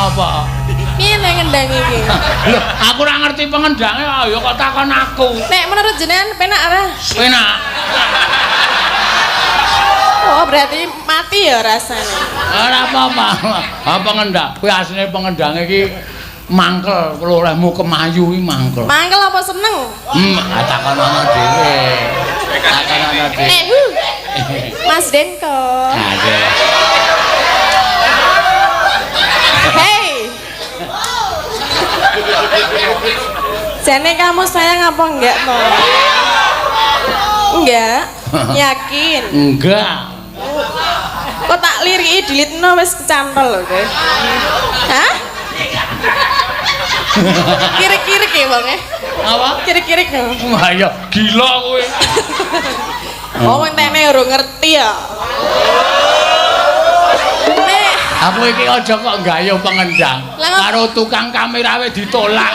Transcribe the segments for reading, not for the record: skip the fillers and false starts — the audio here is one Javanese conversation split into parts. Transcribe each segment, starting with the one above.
Apa? Piye nek ngendang iki? Lho, aku ora ngerti pengendange ya kok takon aku. Nek menurut jenengan penak ora? Penak. Oh, berarti mati ya rasanya. Ora apa-apa. Ha pengendang. Kuwi asline pengendange iki mangkel, kalau olehmu kemayu iki mangkel. Mangkel apa seneng? Takon ana dhewe. Takon ana dhewe. Mas Denko. Ada. Hey. Jane kamu sayang apa enggak, toh? Enggak. Yakin? Enggak. Kok tak liriki dilitno wis kecantol lho, kowe. Hah? Kirik-kirik ya, Bang ya? Apa? Kirik-kirik ya. Wah ya, gila kowe. Oh, entene ora ngerti ya. Nek Aku iki aja kok gayo pengendang. Karo tukang kamera wis ditolak.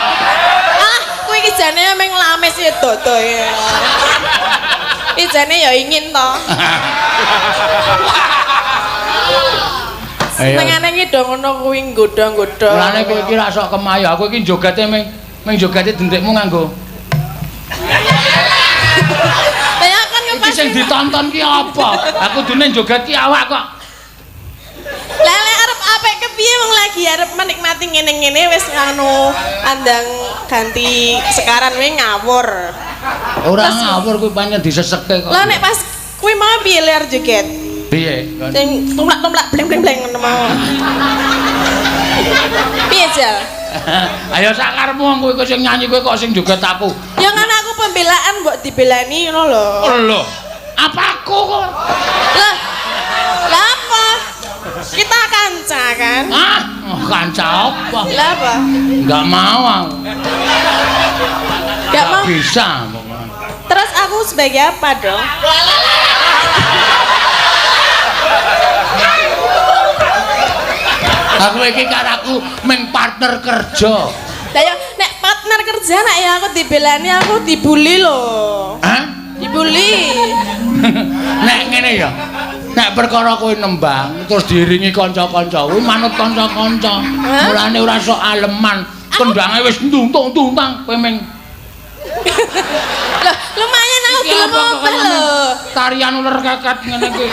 ah, kowe iki jane meng lames ya dodo ya. Iki jane ya ingin to. Senengane iki do ngono kuwi nggodha-nggodha. Mulane kowe iki ra sok kemayu. Aku iki jogate meng jogate dendekmu nganggo. Saya kan Iki sing ditonton ki apa? Aku dune joget ki awak kok. Lele arep apik kepiye wong lagi arep menikmati ngene-ngene wis anu andang ganti sekaran wae ngawur. Ora ngawur kuwi pancen disesekke kok. Lah nek pas kuwi mau piye ler joget? Piye? Sing tumlak-tumlak bleng-bleng ngono mau. Piye Jal? Ayo sakarmu kowe sing nyanyi kowe kok sing joget aku. Ya kan aku pembelaan mbok dibelani ngono lho. Lho, apa aku kok? Lah. Lah apa? Kita kanca kan? Ah, kanca apa? Lah apa? Enggak mau aku. Enggak mau. Bisa. Terus aku sebagai apa dong? Aku iki karo aku meng partner kerja. Lah ya nek partner kerja nek ya aku dibelani aku dibully lho. Hah? Dibully. Nek ngene ya. Nek perkara kowe nembang terus diiringi kanca-kanca, kuwi manut kanca-kanca. Mulane ora sok aleman. Kendange wis ntuntung-tuntang kowe meng Loh, lumayan aku gelem apa lho. tarian ular keket ngene iki.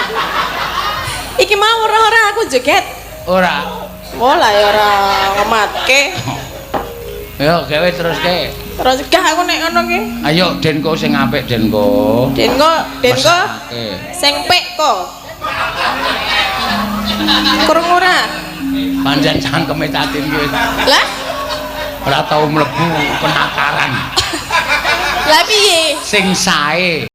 Iki mau ora aku joget. Ora. Oh lah ya ora ngematke. Yo gawe terus ke. Terus gah aku nek ngono ki. Ayo Denko sing apik Denko. Denko Mesake. sing pek kok. Kurang ora. Pancen cangkeme Tatin ki wis Lah, ora tau mlebu penakaran. lah piye? Sing sae.